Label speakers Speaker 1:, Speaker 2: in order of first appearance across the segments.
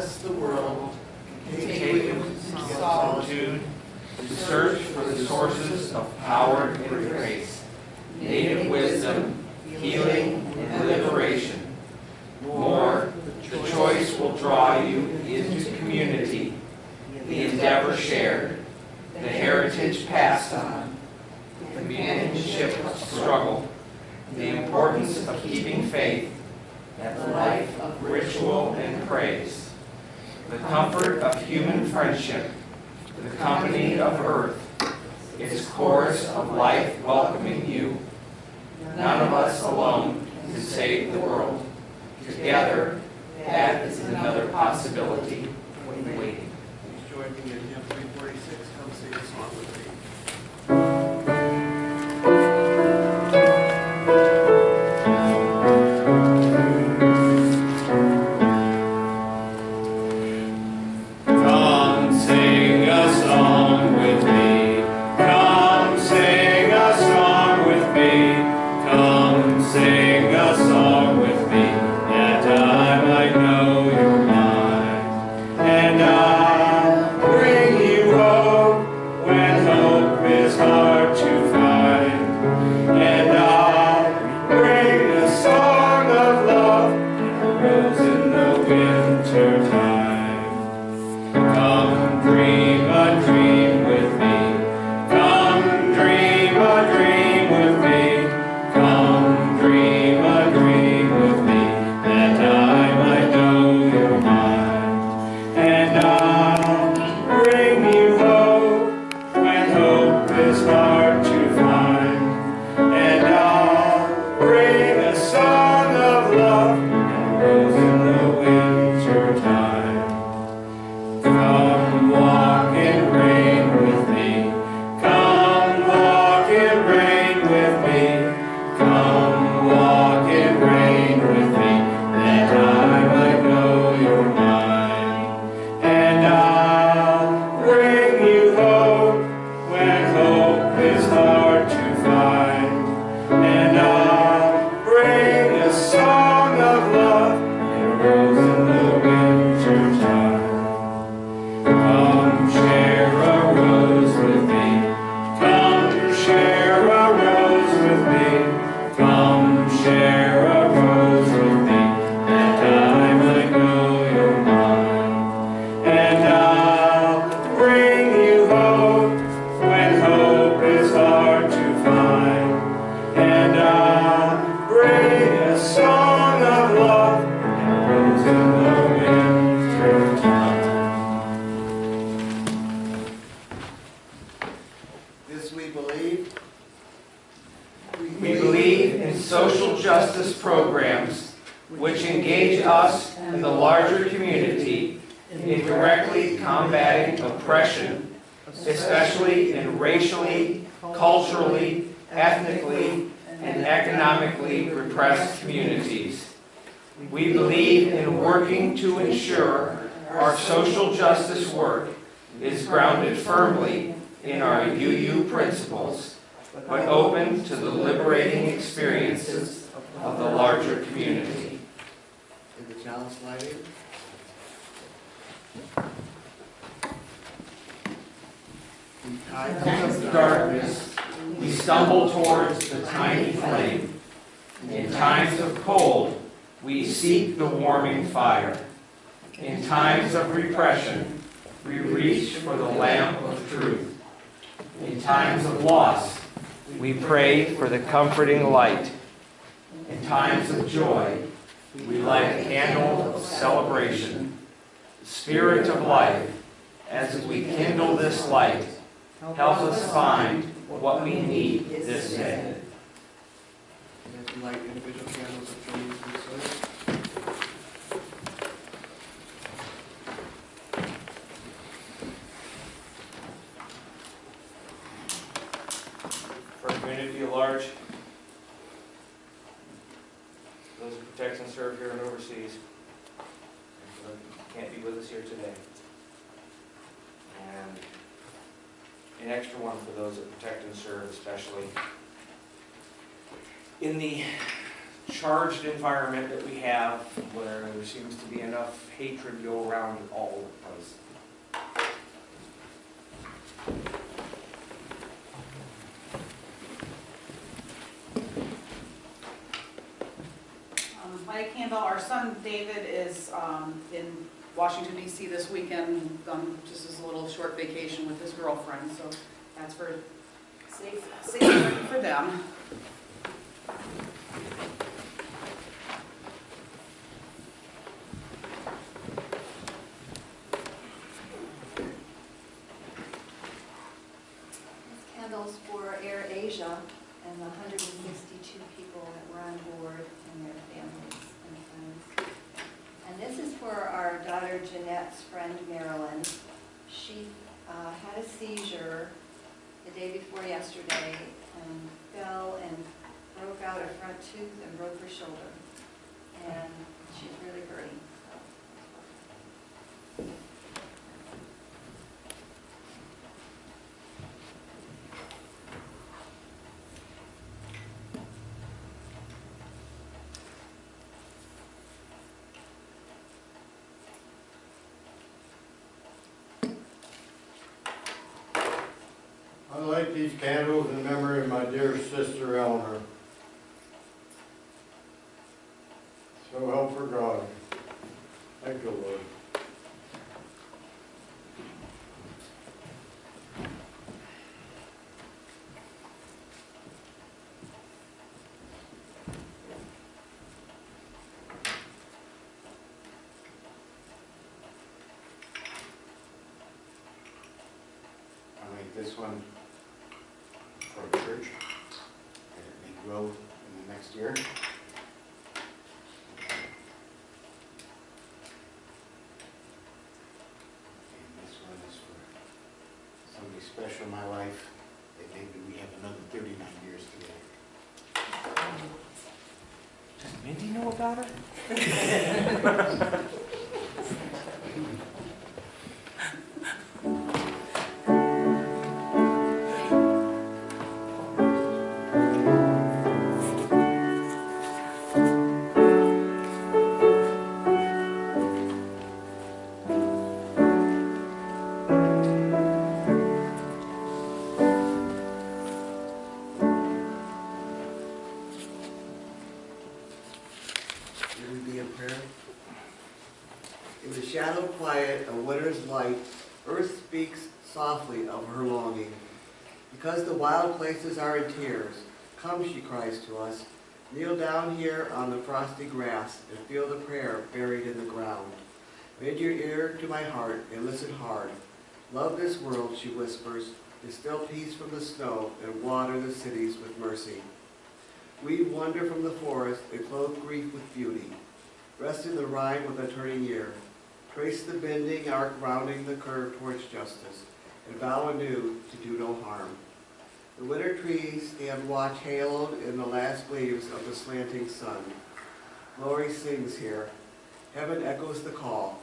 Speaker 1: bless the world,
Speaker 2: take with solitude to search for the sources of power and grace, native wisdom, healing, and liberation. More, the choice will draw you into community, the endeavor shared, the heritage passed on, the companionship struggle, the importance of keeping faith, and the life of ritual and praise, the comfort of human friendship, the company of earth, its chorus of life welcoming you. None of us alone can save the world. Together, that is another possibility waiting.
Speaker 1: Please join me in hymn 346, Come Sing a Song with Me.
Speaker 2: Come sing a song with me. Come sing a song with me. Come sing a song with me, that I might know you're mine. And I'll bring you hope when hope is hard to find. And I'll bring a song of love and a rose in the winter time. Come dream a dream with me. Come dream a dream with me. Come dream a dream with me, that I might know you're mine. And I'll bring you hope when hope is hard to find. And I'll bring a song of love and a rose in the winter time. Come walk in rain with me. Come walk in rain with me. Come walk in rain with me, that I might know you're mine. And I'll bring you hope when hope is hard to find. And I'll bring a song of love and a rose in the winter time. Come share a rose with me. Come share a rose with me. Come share a rose with me, that I might know you're mine. And I'll bring you hope when hope is hard to find. And I'll bring a song of love and a rose in the winter time.
Speaker 1: This we believe.
Speaker 2: We believe in social justice programs which engage us and the larger community in directly combating oppression, especially in racially, culturally, ethnically, and economically repressed communities. We believe in working to ensure our social justice work is grounded firmly in our UU principles, but open to the liberating experiences of the larger community.
Speaker 1: In the chalice lighting. In times of
Speaker 2: Darkness, we stumble towards the tiny flame. In times of cold, we seek the warming fire. In times of repression, we reach for the lamp of truth. In times of loss, we pray for the comforting light. In times of joy, we light a candle of celebration. The Spirit of life, as we kindle this light, help us find what we need this day.
Speaker 1: And as we light individual candles of joy and service.
Speaker 2: For a community at large, those who protect and serve here and overseas, and for those who can't be with us here today, and an extra one for those that protect and serve, especially in the
Speaker 3: charged environment that we have where there seems to be enough hatred go around all the place.
Speaker 4: Mike Campbell, our son David is in Washington D.C. this weekend, just as a little short vacation with his girlfriend, so that's for safe for them.
Speaker 5: Candles for Air Asia and the 162 people that were on board and their families and friends. And this is for our daughter Jeanette's friend Marilyn. She had a seizure the day before yesterday and fell and broke out a front tooth and broke her shoulder. And she's really hurting.
Speaker 6: I light these candles in memory of my dear sister Eleanor. So help her God. Thank you, Lord.
Speaker 7: I'll make this one for a church that it may grow in the next year. And this one is for somebody special in my life that maybe we have another 39 years together.
Speaker 3: Does Mindy know about her?
Speaker 1: Will we be in prayer? In the shadow quiet of winter's light, earth speaks softly of her longing. Because the wild places are in tears, come, she cries to us, kneel down here on the frosty grass and feel the prayer buried in the ground. Bend your ear to my heart and listen hard. Love this world, she whispers, distill peace from the snow and water the cities with mercy. Weave wonder from the forest and clothe grief with beauty. Rest in the rhyme of a turning year. Trace the bending arc rounding the curve towards justice, and vow anew to do no harm. The winter trees stand watch haloed in the last gleams of the slanting sun. Glory sings here. Heaven echoes the call.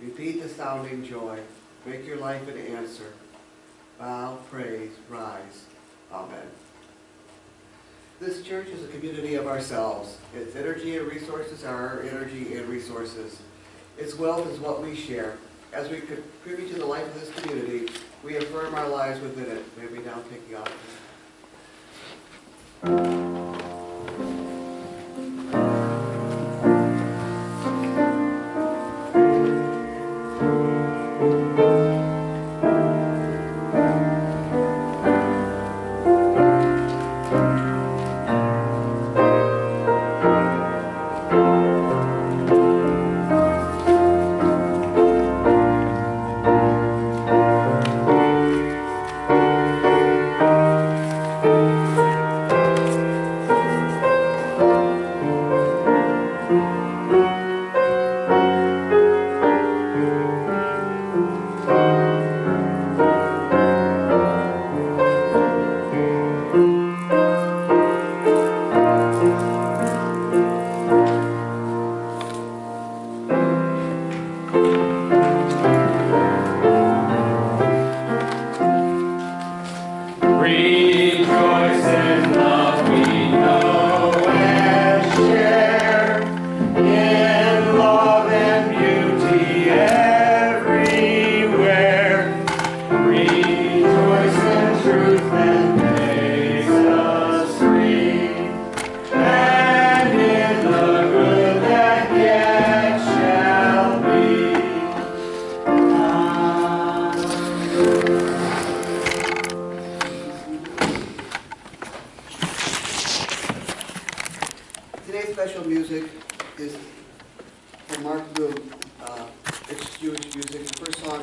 Speaker 1: Repeat the sounding joy. Make your life an answer. Bow, praise, rise. Amen. This church is a community of ourselves. Its energy and resources are our energy and resources. Its wealth is what we share. As we contribute to the life of this community, we affirm our lives within it. May we now take the offering.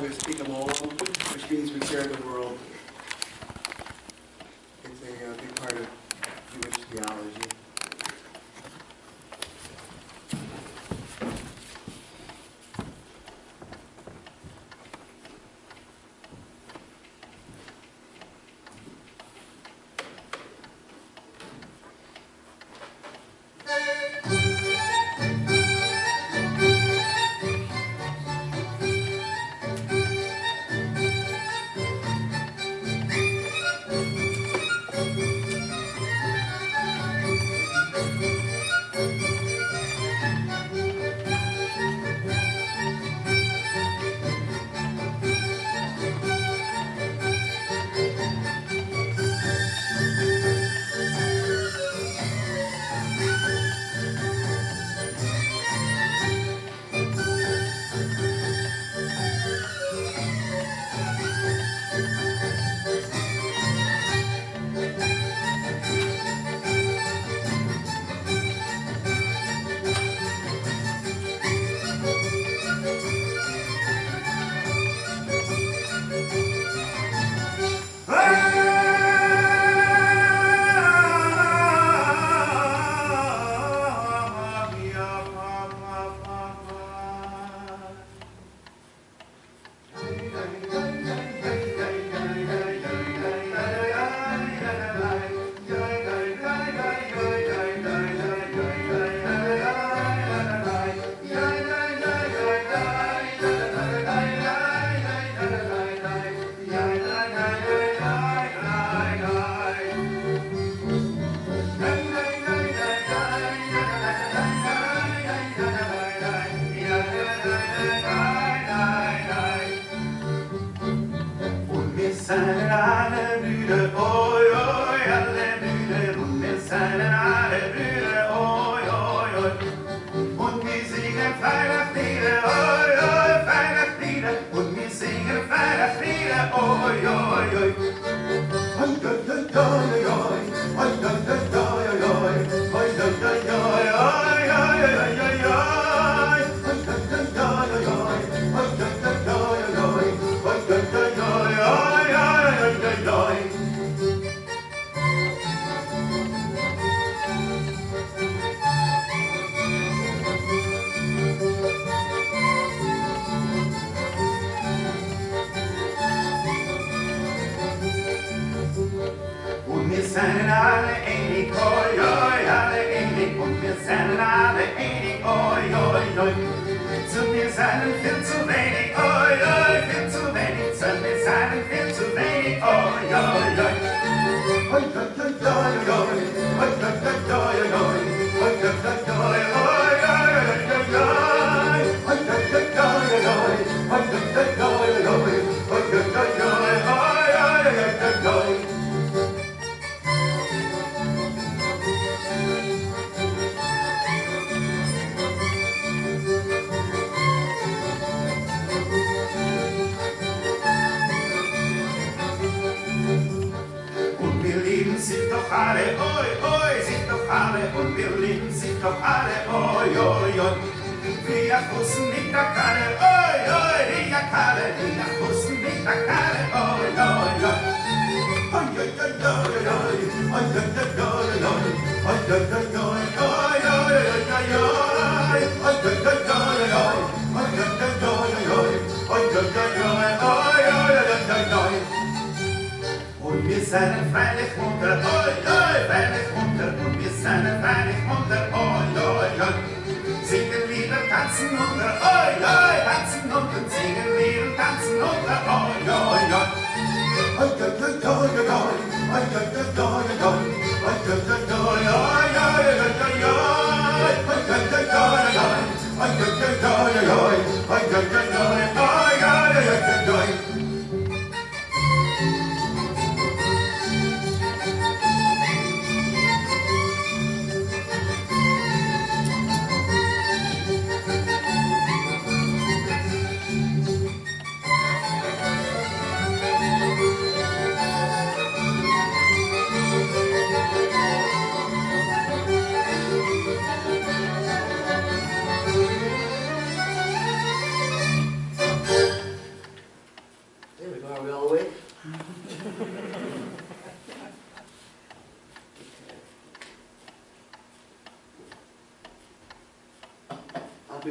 Speaker 1: we speak alone, which means we share the world. It's a big part of Jewish theology.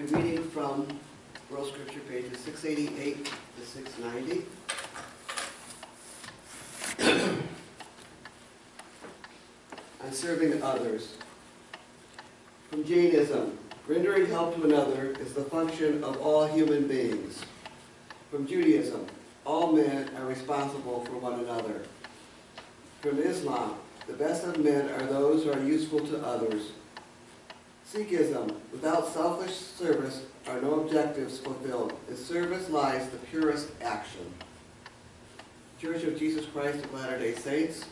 Speaker 1: be reading from World Scripture pages 688 to 690. On serving others. From Jainism, rendering help to another is the function of all human beings. From Judaism, all men are responsible for one another. From Islam, the best of men are those who are useful to others. Sikhism, without selfish service are no objectives fulfilled. In service lies the purest action. Church of Jesus Christ of Latter-day Saints,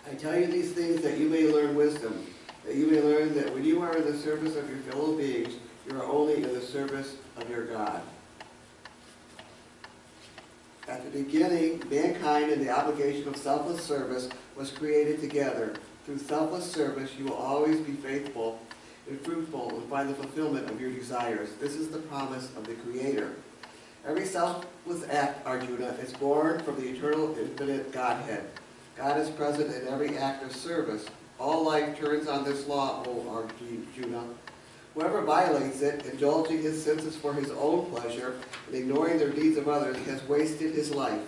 Speaker 1: I tell you these things that you may learn wisdom, that you may learn that when you are in the service of your fellow beings, you are only in the service of your God. At the beginning, mankind in the obligation of selfless service was created together. Through selfless service, you will always be faithful and fruitful and find the fulfillment of your desires. This is the promise of the Creator. Every selfless act, Arjuna, is born from the eternal, infinite Godhead. God is present in every act of service. All life turns on this law, O Arjuna. Whoever violates it, indulging his senses for his own pleasure and ignoring the deeds of others, has wasted his life.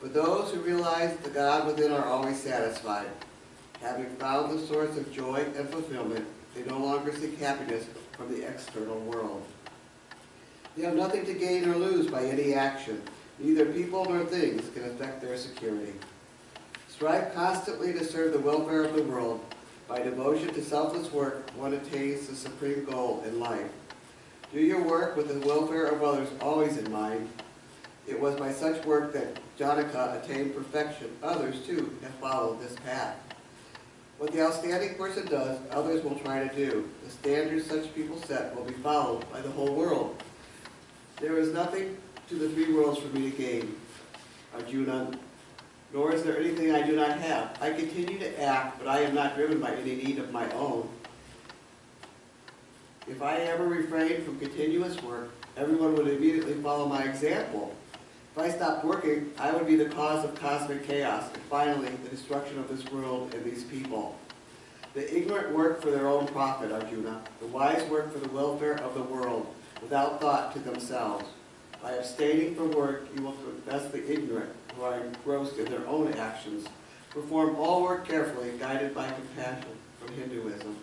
Speaker 1: But those who realize the God within are always satisfied. Having found the source of joy and fulfillment, they no longer seek happiness from the external world. They have nothing to gain or lose by any action. Neither people nor things can affect their security. Strive constantly to serve the welfare of the world. By devotion to selfless work, one attains the supreme goal in life. Do your work with the welfare of others always in mind. It was by such work that Janaka attained perfection. Others, too, have followed this path. What the outstanding person does, others will try to do. The standards such people set will be followed by the whole world. There is nothing to the three worlds for me to gain, Arjuna, nor is there anything I do not have. I continue to act, but I am not driven by any need of my own. If I ever refrained from continuous work, everyone would immediately follow my example. If I stopped working, I would be the cause of cosmic chaos, and finally, the destruction of this world and these people. The ignorant work for their own profit, Arjuna. The wise work for the welfare of the world, without thought to themselves. By abstaining from work, you will confess the ignorant, who are engrossed in their own actions. Perform all work carefully, guided by compassion, from Hinduism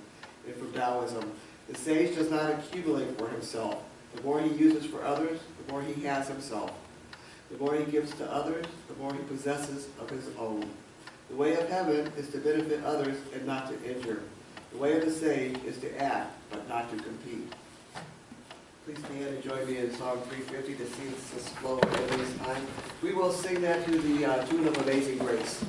Speaker 1: and from Taoism. The sage does not accumulate for himself. The more he uses for others, the more he has himself. The more he gives to others, the more he possesses of his own. The way of heaven is to benefit others and not to injure. The way of the sage is to act, but not to compete. Please stand and join me in Song 350 to see this flow at this time. We will sing that to the tune of Amazing Grace.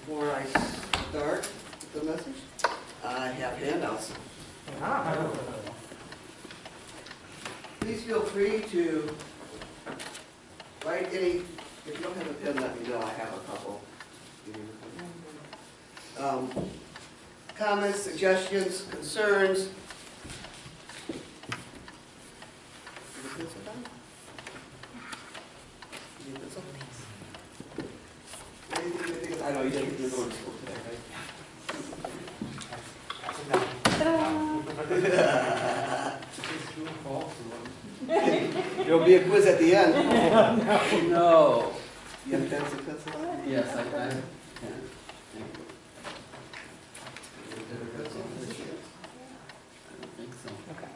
Speaker 1: Before I start the message, I have handouts. Please feel free to write any, if you don't have a pen, let me know, I have a couple. comments, suggestions, concerns? I know you didn't go to school today, right? There'll be a quiz at the end.
Speaker 8: No.
Speaker 1: You have pens and pencils?
Speaker 8: Yes, I can.
Speaker 1: Thank
Speaker 8: I don't think so.
Speaker 4: Okay.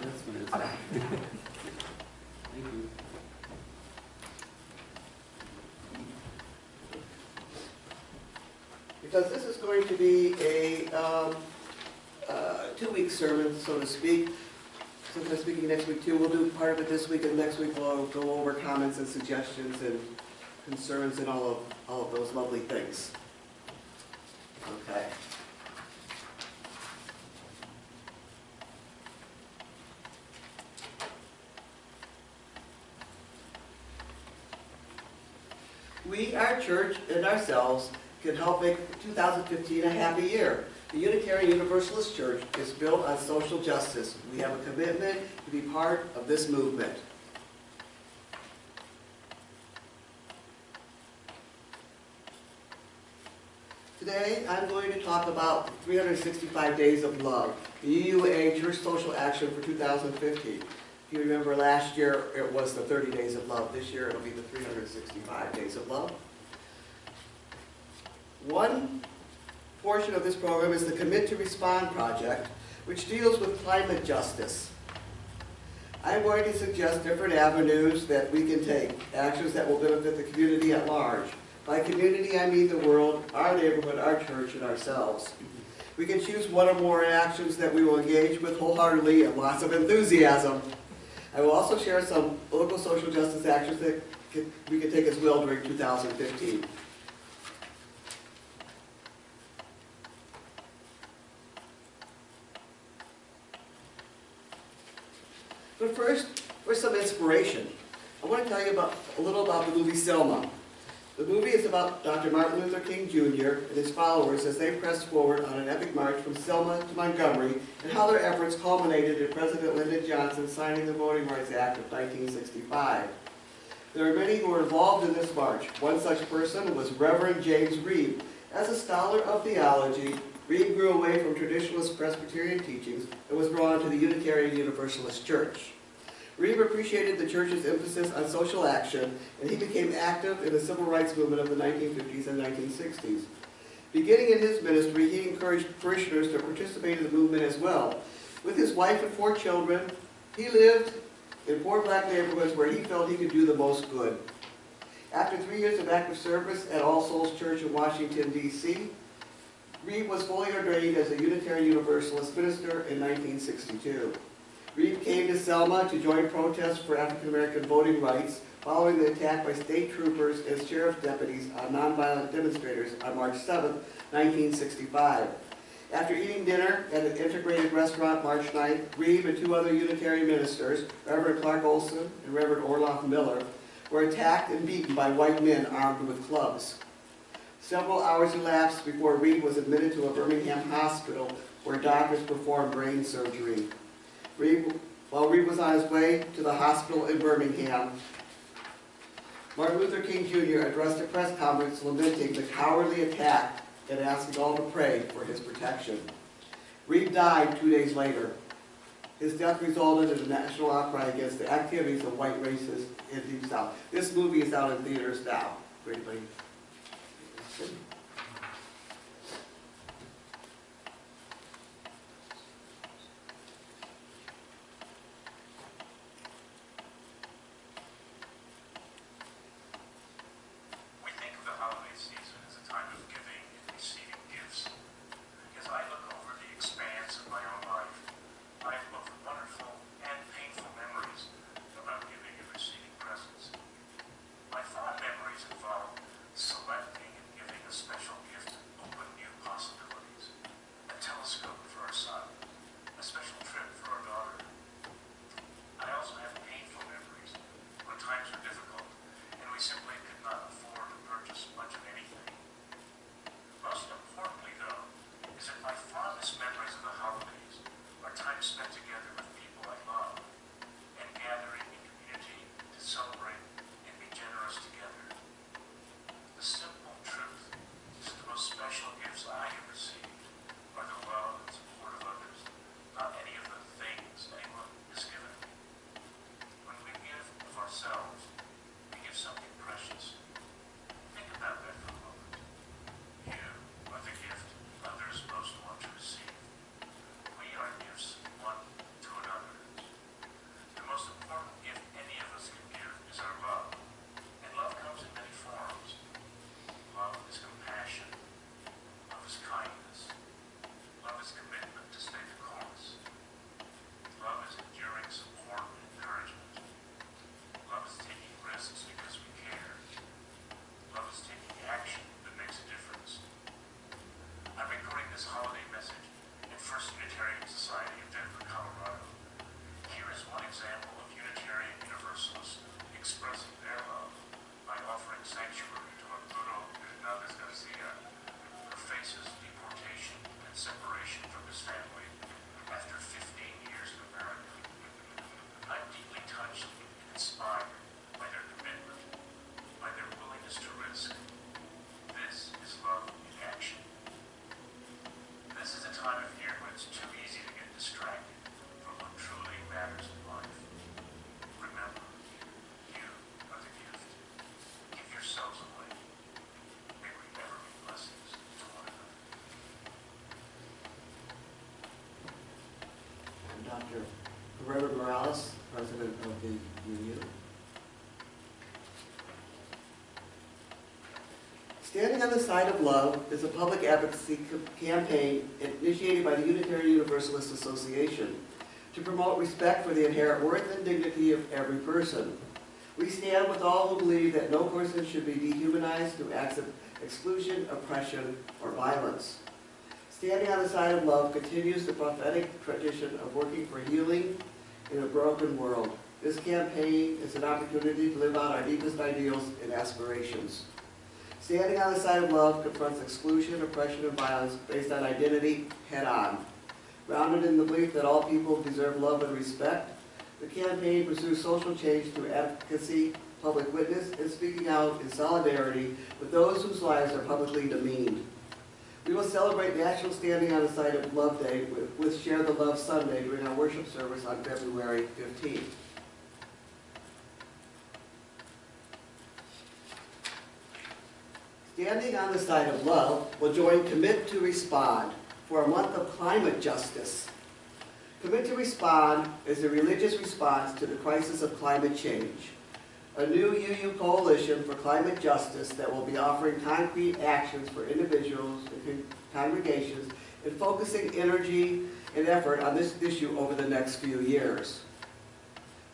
Speaker 8: This one is. Thank you.
Speaker 1: Because this is going to be a 2-week sermon, so to speak. Since I'm speaking next week too, we'll do part of it this week, and next week we'll go over comments and suggestions and concerns and all of those lovely things. Okay. We, our church, and ourselves can help make 2015 a happy year. The Unitarian Universalist Church is built on social justice. We have a commitment to be part of this movement. Today, I'm going to talk about 365 Days of Love, the UUA Church Social Action for 2015. If you remember last year, it was the 30 Days of Love. This year, it'll be the 365 Days of Love. One portion of this program is the Commit to Respond project, which deals with climate justice. I'm going to suggest different avenues that we can take, actions that will benefit the community at large. By community, I mean the world, our neighborhood, our church, and ourselves. We can choose one or more actions that we will engage with wholeheartedly and lots of enthusiasm. I will also share some local social justice actions that we can take as well during 2015. But first, for some inspiration, I want to tell you a little about the movie Selma. The movie is about Dr. Martin Luther King Jr. and his followers as they pressed forward on an epic march from Selma to Montgomery, and how their efforts culminated in President Lyndon Johnson signing the Voting Rights Act of 1965. There are many who were involved in this march. One such person was Reverend James Reeb. As a scholar of theology, Reeb grew away from traditionalist Presbyterian teachings and was drawn to the Unitarian Universalist Church. Reeb appreciated the church's emphasis on social action, and he became active in the civil rights movement of the 1950s and 1960s. Beginning in his ministry, he encouraged parishioners to participate in the movement as well. With his wife and 4 children, he lived in poor black neighborhoods where he felt he could do the most good. After 3 years of active service at All Souls Church in Washington, D.C., Reeb was fully ordained as a Unitarian Universalist minister in 1962. Reeb came to Selma to join protests for African American voting rights following the attack by state troopers and sheriff deputies on nonviolent demonstrators on March 7, 1965. After eating dinner at an integrated restaurant March 9th, Reeb and 2 other Unitarian ministers, Reverend Clark Olson and Reverend Orloff Miller, were attacked and beaten by white men armed with clubs. Several hours elapsed before Reeb was admitted to a Birmingham hospital where doctors performed brain surgery. While Reeb was on his way to the hospital in Birmingham, Martin Luther King Jr. addressed a press conference lamenting the cowardly attack and asking all to pray for his protection. Reeb died 2 days later. His death resulted in a national outcry against the activities of white racists in the Deep South. This movie is out in theaters now. For anybody.
Speaker 9: My fond memories involve selecting and giving a
Speaker 1: Dr. Byrd Morales, President of the UU. Standing on the Side of Love is a public advocacy campaign initiated by the Unitarian-Universalist Association to promote respect for the inherent worth and dignity of every person. We stand with all who believe that no person should be dehumanized through acts of exclusion, oppression, or violence. Standing on the Side of Love continues the prophetic tradition of working for healing in a broken world. This campaign is an opportunity to live out our deepest ideals and aspirations. Standing on the Side of Love confronts exclusion, oppression, and violence based on identity head-on. Grounded in the belief that all people deserve love and respect, the campaign pursues social change through advocacy, public witness, and speaking out in solidarity with those whose lives are publicly demeaned. We will celebrate National Standing on the Side of Love Day with Share the Love Sunday during our worship service on February 15th. Standing on the Side of Love will join Commit to Respond for a month of climate justice. Commit to Respond is a religious response to the crisis of climate change, a new UU coalition for climate justice that will be offering concrete actions for individuals and congregations and focusing energy and effort on this issue over the next few years.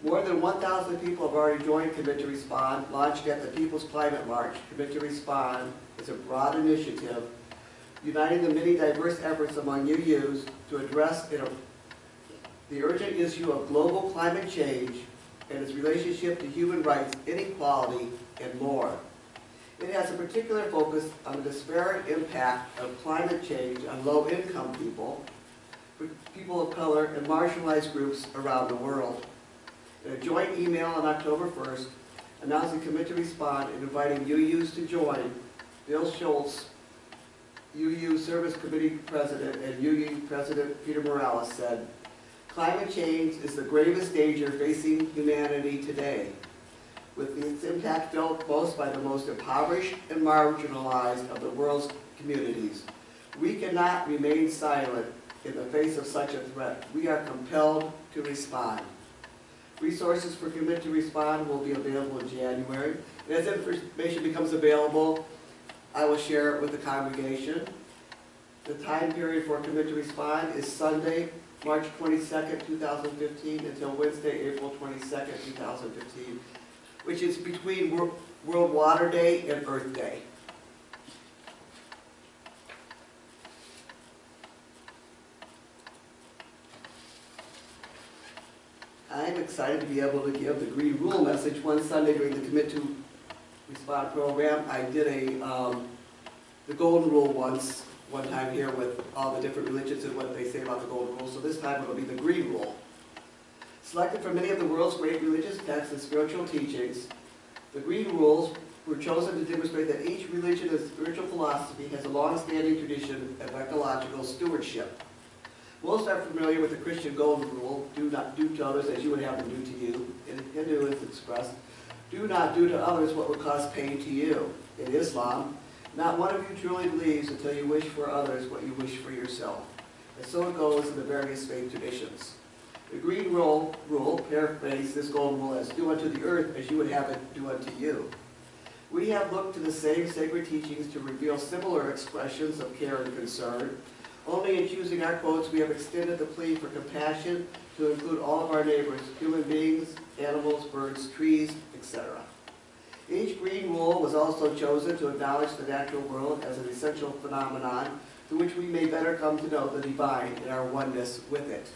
Speaker 1: More than 1,000 people have already joined Commit to Respond, launched at the People's Climate March. Commit to Respond is a broad initiative uniting the many diverse efforts among UUs to address the urgent issue of global climate change and its relationship to human rights, inequality, and more. It has a particular focus on the disparate impact of climate change on low-income people, people of color, and marginalized groups around the world. In a joint email on October 1st, announcing Commit to Respond and inviting UUs to join, Bill Schultz, UU Service Committee President, and UU President Peter Morales said, "Climate change is the gravest danger facing humanity today, with its impact felt most by the most impoverished and marginalized of the world's communities. We cannot remain silent in the face of such a threat. We are compelled to respond." Resources for Commit to Respond will be available in January. And as information becomes available, I will share it with the congregation. The time period for Commit to Respond is Sunday, March 22nd, 2015, until Wednesday, April 22nd, 2015, which is between World Water Day and Earth Day. I'm excited to be able to give the Green Rule message one Sunday during the Commit to Respond program. I did the Golden Rule one time here with all the different religions and what they say about the Golden Rule, so this time it'll be the Green Rule. Selected from many of the world's great religious texts and spiritual teachings, the Green Rules were chosen to demonstrate that each religion and spiritual philosophy has a long-standing tradition of ecological stewardship. Most are familiar with the Christian Golden Rule, do not do to others as you would have them do to you. In Hindu it's expressed, do not do to others what would cause pain to you. In Islam, not one of you truly believes until you wish for others what you wish for yourself. And so it goes in the various faith traditions. The Green Rule paraphrased this Golden Rule as do unto the earth as you would have it do unto you. We have looked to the same sacred teachings to reveal similar expressions of care and concern. Only in choosing our quotes, we have extended the plea for compassion to include all of our neighbors, human beings, animals, birds, trees, etc. Each Green Rule was also chosen to acknowledge the natural world as an essential phenomenon through which we may better come to know the divine and our oneness with it.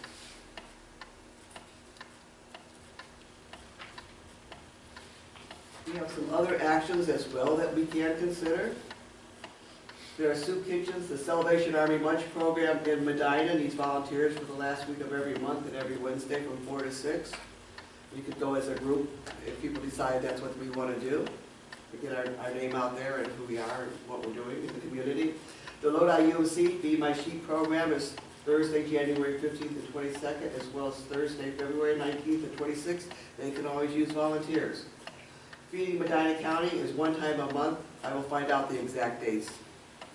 Speaker 1: We have some other actions as well that we can consider. There are soup kitchens. The Salvation Army Lunch Program in Medina needs volunteers for the last week of every month and every Wednesday from 4 to 6. We could go as a group if people decide that's what we want to do. We get our name out there and who we are and what we're doing in the community. The Lodi UMC Feed My Sheep program is Thursday, January 15th and 22nd, as well as Thursday, February 19th and 26th. They can always use volunteers. Feeding Medina County is one time a month. I will find out the exact dates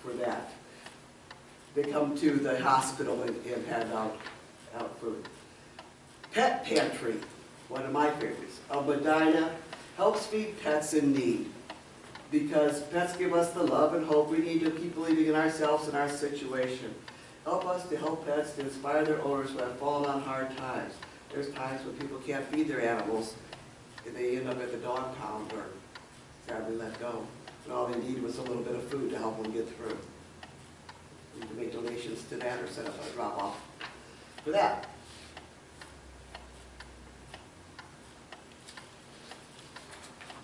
Speaker 1: for that. They come to the hospital and hand out food. Pet Pantry, one of my favorites, of Medina, helps feed pets in need. Because pets give us the love and hope we need to keep believing in ourselves and our situation. Help us to help pets to inspire their owners who have fallen on hard times. There's times when people can't feed their animals, and they end up at the dog pound or sadly let go. And all they need was a little bit of food to help them get through. You can make donations to that or set up a drop-off for that.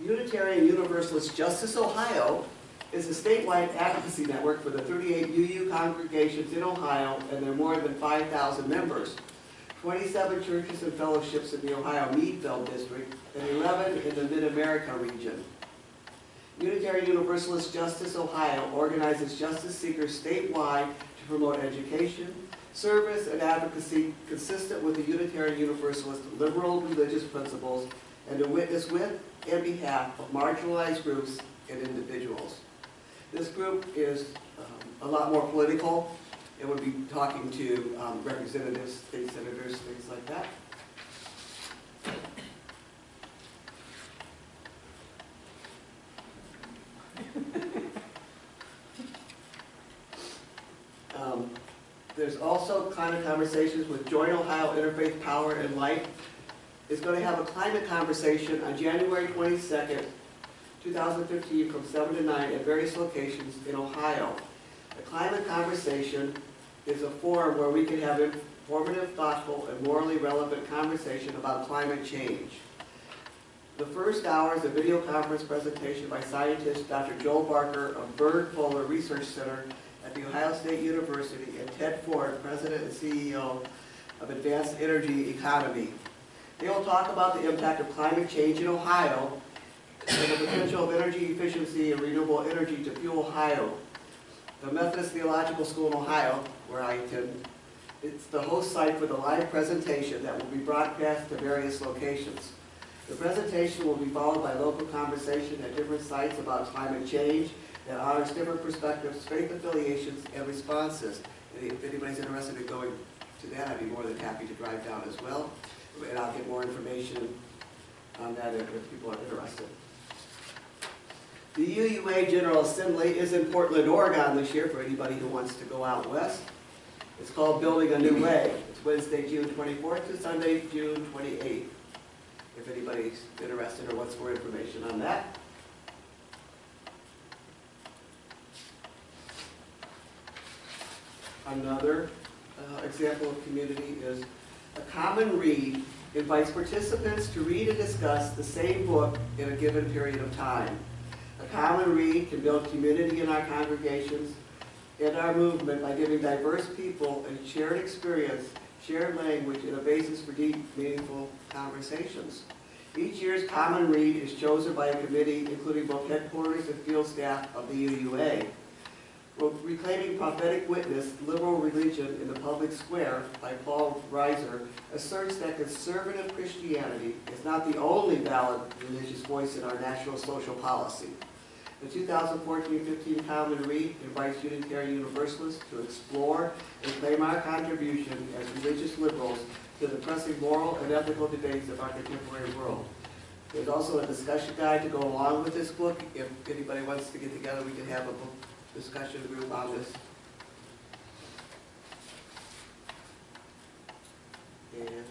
Speaker 1: Unitarian-Universalist Justice Ohio is a statewide advocacy network for the 38 UU congregations in Ohio and their more than 5,000 members. 27 churches and fellowships in the Ohio Meadville District and 11 in the Mid-America region. Unitarian Universalist Justice Ohio organizes justice seekers statewide to promote education, service, and advocacy consistent with the Unitarian Universalist liberal religious principles and to witness with and behalf of marginalized groups and individuals. This group is a lot more political. It would be talking to representatives, state senators, things like that. There's also climate conversations with Join Ohio Interfaith Power and Light. Is going to have a climate conversation on January 22nd, 2015 from 7 to 9 at various locations in Ohio. The climate conversation is a forum where we can have informative, thoughtful, and morally relevant conversation about climate change. The first hour is a video conference presentation by scientist Dr. Joel Barker of Byrd Polar Research Center at The Ohio State University, and Ted Ford, President and CEO of Advanced Energy Economy. They will talk about the impact of climate change in Ohio and the potential of energy efficiency and renewable energy to fuel Ohio. The Methodist Theological School in Ohio, where I attend, it's the host site for the live presentation that will be broadcast to various locations. The presentation will be followed by local conversation at different sites about climate change that honors different perspectives, faith affiliations, and responses. And if anybody's interested in going to that, I'd be more than happy to drive down as well. And I'll get more information on that if people are interested. The UUA General Assembly is in Portland, Oregon this year for anybody who wants to go out west. It's called Building a New Way. It's Wednesday, June 24th to Sunday, June 28th. If anybody's interested or wants more information on that. Another example of community is a common read invites participants to read and discuss the same book in a given period of time. A common read can build community in our congregations and our movement by giving diverse people a shared experience, shared language, and a basis for deep, meaningful conversations. Each year's common read is chosen by a committee including both headquarters and field staff of the UUA. Reclaiming Prophetic Witness, Liberal Religion in the Public Square by Paul Reiser asserts that conservative Christianity is not the only valid religious voice in our national social policy. The 2014-15 Common Read invites Unitarian Universalists to explore and claim our contribution as religious liberals to the pressing moral and ethical debates of our contemporary world. There's also a discussion guide to go along with this book. If anybody wants to get together, we can have a book discussion group on this. And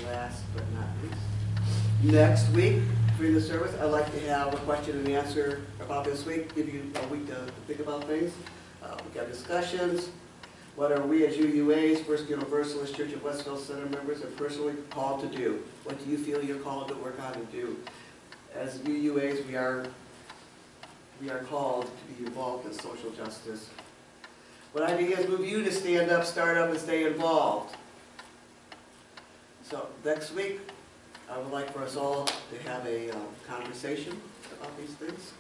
Speaker 1: last but not least, next week during the service, I'd like to have a question and answer about this week, give you a week to think about things. We've got discussions. What are we as UUAs, First Universalist Church of Westville Center members, are personally called to do? What do you feel you're called to work on and do? As UUAs, we are called to be involved in social justice. What ideas move you to stand up, start up, and stay involved? So next week, I would like for us all to have a conversation about these things.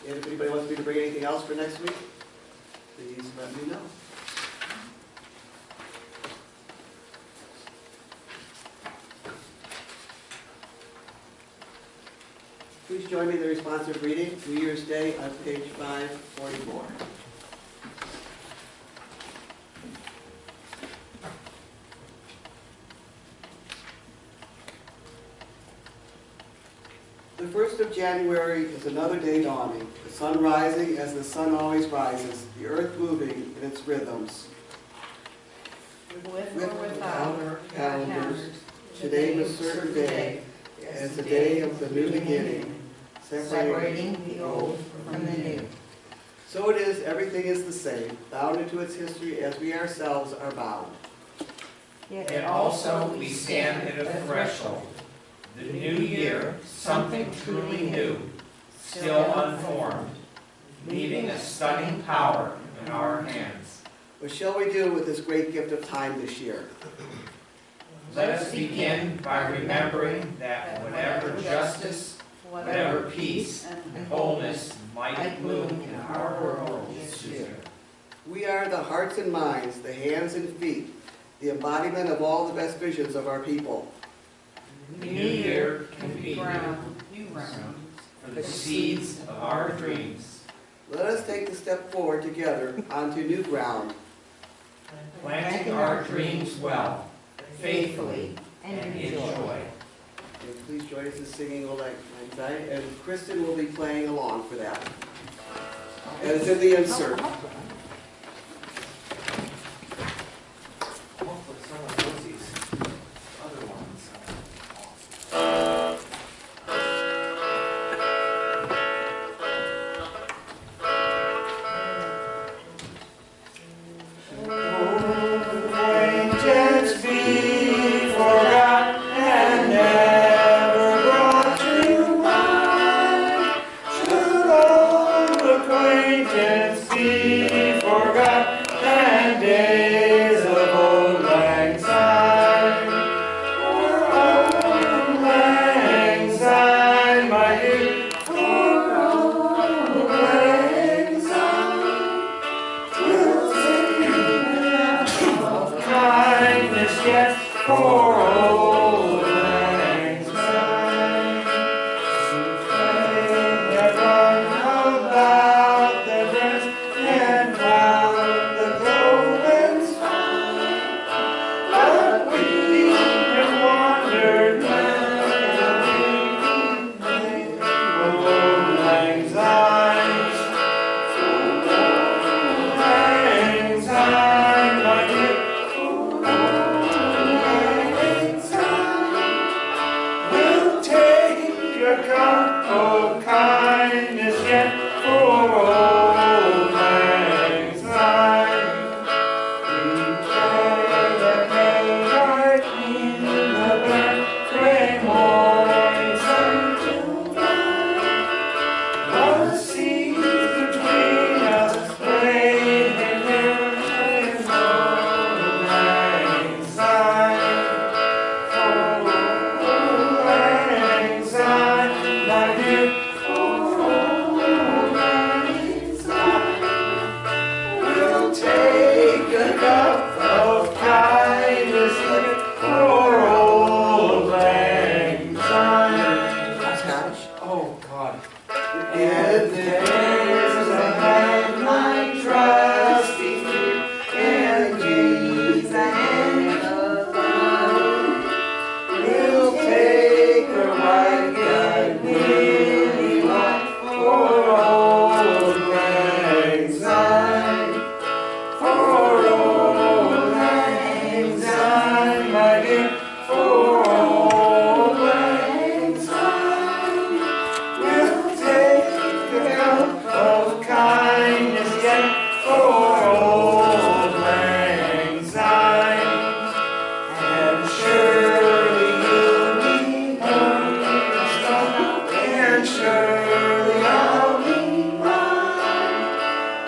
Speaker 1: And if anybody wants me to bring anything else for next week, please let me know. Please join me in the responsive reading, New Year's Day on page 544. 1st of January is another day dawning, the sun rising as the sun always rises, the earth moving in its rhythms.
Speaker 5: With or without
Speaker 1: our
Speaker 5: calendars,
Speaker 1: today was a certain day, as the day of the new beginning,
Speaker 5: separating the old from the new.
Speaker 1: So it is, everything is the same, bound into its history as we ourselves are bound.
Speaker 3: Yet also we stand at a threshold. The new year, something truly new, still unformed, leaving a stunning power in our hands.
Speaker 1: What shall we do with this great gift of time this year?
Speaker 3: Let us begin by remembering that whatever justice, whatever peace and wholeness might bloom in our world this year.
Speaker 1: We are the hearts and minds, the hands and feet, the embodiment of all the best visions of our people.
Speaker 3: The new year can be
Speaker 4: New ground.
Speaker 3: for the seeds of our dreams,
Speaker 1: Let us take the step forward together onto new ground.
Speaker 3: planting our dreams well, faithfully, and in joy.
Speaker 1: And please join us in singing Old Lang Syne, and Kristen will be playing along for that. As in the insert.
Speaker 3: Hopefully someone knows these other ones. Acquaintance be forgot and never brought to mind. Should old acquaintance be forgot and days of old lang syne, old lang syne, my dear, old lang syne, will take of kindness yet for old lang syne. They have run about the breast and found the clothing's fine, but we have wandered many old lang syne, old lang syne, my dear, old lang syne. We'll take a cup of kindness yet for old lang syne. We pray that may guide in the black gray morning sun to light. The seas between us brave and near with old lang syne. Old lang syne, my dear, old lang syne. We'll take a cup of kindness for old lang syne. Oh, God. And there's a hand like trusty feet, and Jesus and the Lord. We'll take a right good willing lot for old lang syne, for old lang syne, my dear, for old lang syne. We'll take a cup of kindness yet for old lang syne, and surely you'll be mine, and surely I'll be mine.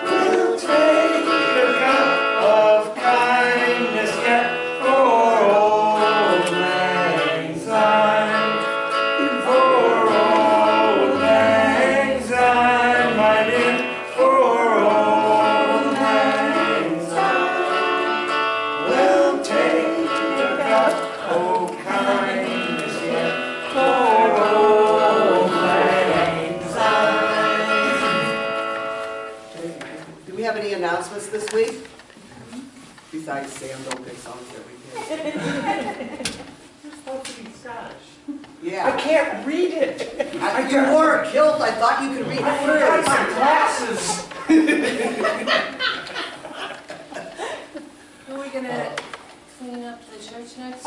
Speaker 3: We'll take a cup of kindness yet for old lang syne, for old lang syne, my dear, for old lang syne. We'll take a cup of kindness yet for old lang syne.
Speaker 1: Do we have any announcements this week? Besides Sam, don't pick songs every day.
Speaker 3: You're supposed to be Scottish.
Speaker 1: Yeah.
Speaker 3: can't read it.
Speaker 1: You wore a kilt, I thought you could read
Speaker 3: I forgot
Speaker 1: it
Speaker 3: my glasses.
Speaker 9: Are we gonna clean up the church next?